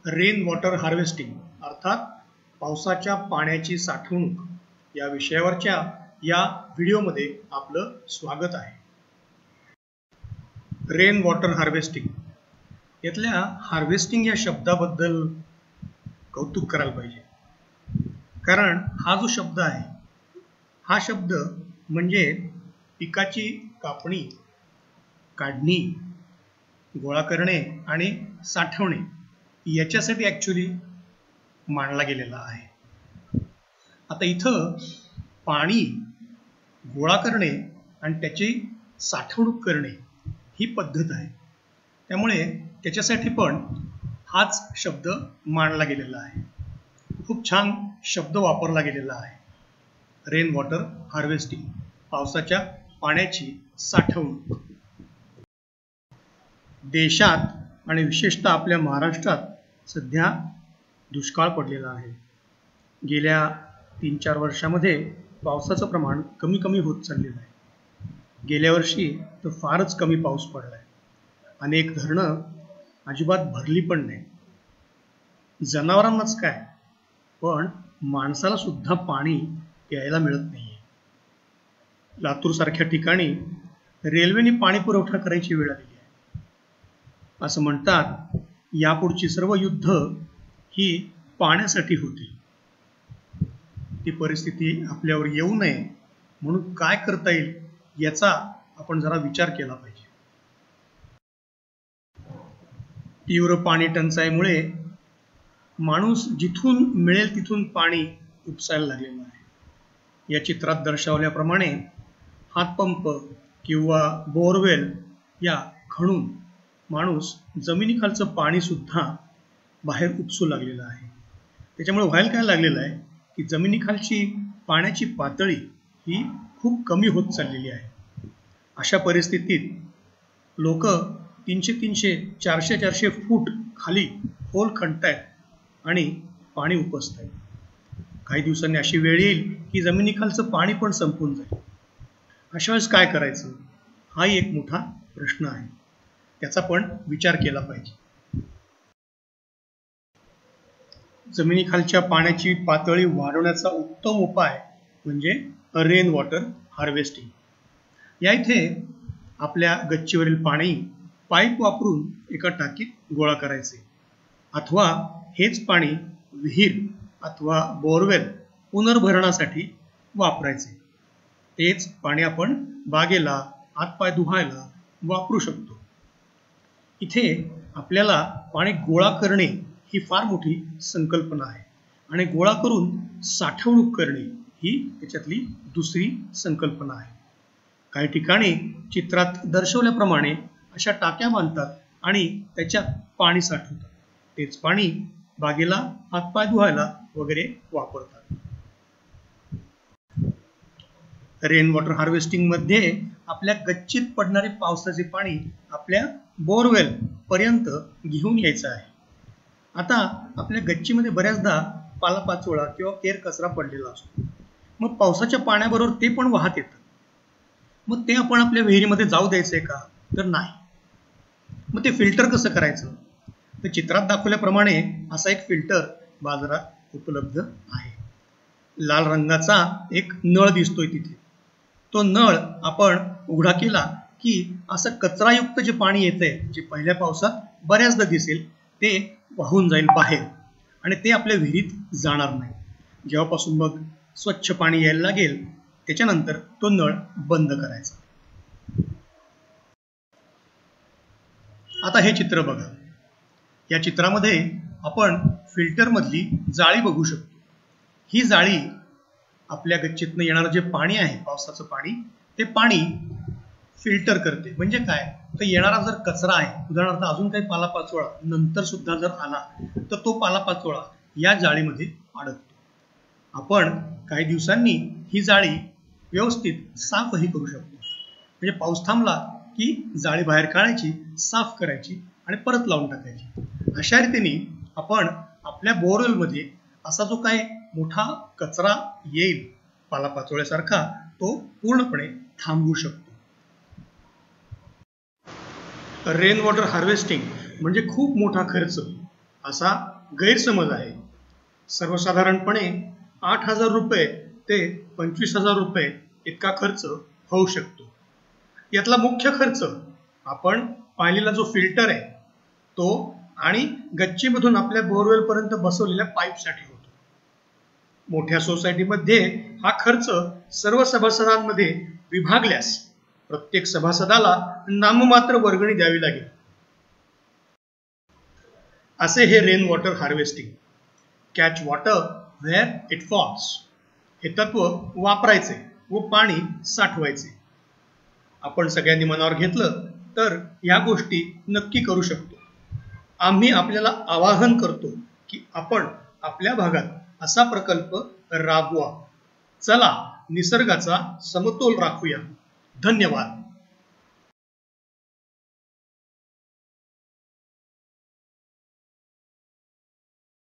Rain water harvesting अर्थात पावसाच्या पाण्याची साठवणूक या विषयावरच्या या व्हिडिओमध्ये आपलं स्वागत आहे। रेन वॉटर हार्वेस्टिंग यातल्या हार्वेस्टिंग या शब्दाबद्दल कौतुक करायला पाहिजे, कारण हा जो शब्द आहे हा शब्द म्हणजे पिकाची कापणी, काढणी, गोळा करणे आणि साठवणे याच्यासाठी ॲक्च्युली मांडला गेलेला आहे। आता इथं पाणी गोळा करणे आणि त्याची साठवणूक करणे ही पद्धत आहे, त्यामुळे त्याच्यासाठी पण हाच शब्द मांडला गेलेला आहे। खूप छान शब्द वापरला गेलेला आहे, रेन वॉटर हार्वेस्टिंग, पावसाच्या पाण्याची साठवणूक। देशात आणि विशेषतः आपल्या महाराष्ट्रात सध्या दुष्काळ पडलेला आहे। गेल्या 3-4 वर्षामध्ये पावसाचं प्रमाण कमी होत चाललेलं आहे। गेल्या वर्षी तर फारच कमी पाऊस पडला आहे। अनेक धरणं अजिबात भरली पण नाही। जनावरांनाच काय, पण माणसाला सुद्धा पाणी प्यायला मिळत नाहीये। लातूर सारख्या ठिकाणी रेल्वेने पाणी पुरवठा करायची वेळ आलेली आहे। असं म्हणतात यापुढची सर्व युद्ध ही पाण्यासाठी होती। ती परिस्थिती आपल्यावर येऊ नये म्हणून काय करता येईल याचा आपण जरा विचार केला पाहिजे। तीव्र पाणी टंचाईमुळे माणूस जिथून मिळेल तिथून पाणी उपसायला लागलेला आहे। या चित्रात दर्शवल्याप्रमाणे हातपंप किंवा बोरवेल या खणून माणूस जमिनीखालचं पाणी सुद्धा बाहेर उपसू लागलेलं आहे। त्याच्यामुळे व्हायला काय लागलेलं आहे की जमिनीखालची पाण्याची पातळी ही खूप कमी होत चाललेली आहे। अशा परिस्थितीत लोक 300-300, 400-400 फूट खाली खोल खणतायत आणि पाणी उपसतायत। काही दिवसांनी अशी वेळ येईल की जमिनीखालचं पाणी पण संपून जाईल। अशा वेळेस काय करायचं, हा एक मोठा प्रश्न आहे, त्याचा पण विचार केला पाहिजे। जमिनीखालच्या पाण्याची पातळी वाढवण्याचा उत्तम उपाय म्हणजे रेन वॉटर हार्वेस्टिंग। या इथे आपल्या गच्चीवरील पाणी पाईप वापरून एका टाकीत गोळा करायचे, अथवा हेच पाणी विहीर अथवा बोरवेल पुनर्भरणासाठी वापरायचे। तेच पाणी आपण बागेला, हातपाय धुवायला वापरू शकतो। इथे आपल्याला पाणी गोळा करणे ही फार मोठी संकल्पना आहे आणि गोळा करून साठवणूक करणे ही त्याच्यातली दुसरी संकल्पना आहे। काही ठिकाणी चित्रात दर्शवल्याप्रमाणे अशा टाक्या बांधतात आणि त्याच्यात पाणी साठवतात। तेच पाणी बागेला, हातपाय धुवायला वगैरे वापरतात। रेन वॉटर हार्वेस्टिंग मध्ये आपल्या गच्चीत पडणारे पावसाचे पाणी आपल्या बोरवेल पर्यंत घेऊन यायचं आहे। आता आपल्या गच्चीमध्ये बऱ्याचदा पालापाचोळा किंवा केर कचरा पडलेला असतो, मग पावसाच्या पाण्याबरोबर ते पण वाहत येतं। मग ते आपण आपल्या विहिरीमध्ये जाऊ द्यायचंय का, तर नाही। मग ते फिल्टर कसं करायचं, तर चित्रात दाखवल्याप्रमाणे असा एक फिल्टर बाजारात उपलब्ध आहे। लाल रंगाचा एक नळ दिसतोय तिथे, तो नळ आपण उघडा केला की असं कचरायुक्त जे पाणी येतंय, जे पहिल्या पावसात बऱ्याचदा दिसेल, ते वाहून जाईल बाहेर आणि ते आपल्या विहिरीत जाणार नाही। जेव्हापासून मग स्वच्छ पाणी यायला लागेल त्याच्यानंतर तो नळ बंद करायचा। आता हे चित्र बघा, या चित्रामध्ये आपण फिल्टर मधली जाळी बघू शकतो। ही जाळी आपल्या गच्चीतनं येणारं जे पाणी आहे, पावसाचं पाणी, ते पाणी फिल्टर करते। म्हणजे काय, तर येणारा जर कचरा आहे, उदाहरणार्थ अजून काही पालापाचोळा नंतर सुद्धा जर आला तर तो पालापाचोळा या जाळीमध्ये अडकतो। आपण काही दिवसांनी ही जाळी व्यवस्थित साफही करू शकतो। म्हणजे पाऊस थांबला की जाळी बाहेर काढायची, साफ करायची आणि परत लावून टाकायची। अशा रीतीने आपण आपल्या बोरवेलमध्ये असा जो काही मोठा कचरा येईल पालापाचोळ्यासारखा, तो पूर्णपणे थांबवू शकतो। रेन वॉटर हार्वेस्टिंग म्हणजे खूप मोठा खर्च असा गैरसमज आहे. सर्वसाधारणपणे 8,000 रुपये ते 25,000 रुपये इतका खर्च होऊ शकतो. यातला मुख्य खर्च आपण पाहिलेला जो फिल्टर आहे तो आणि गच्चीमधून आपल्या बोरवेल पर्यंत बसवलेल्या पाईपसाठी होतो. मोठ्या सोसायटीमध्ये हा खर्च सर्व सभासदांमध्ये विभागल्यास प्रत्येक सभासदाला नाममात्र वर्गणी द्यावी लागेल. असे हे rain water harvesting, catch water where it falls हे तत्व वापरायचे व पाणी साठवायचे. आपण सगळ्यांनी मनावर घेतलं तर या गोष्टी नक्की करू शकतो. आम्ही आपल्याला आवाहन करतो की आपण आपल्या भागात असा प्रकल्प राबवा. चला निसर्गाचा समतोल राखूया. धन्यवाद.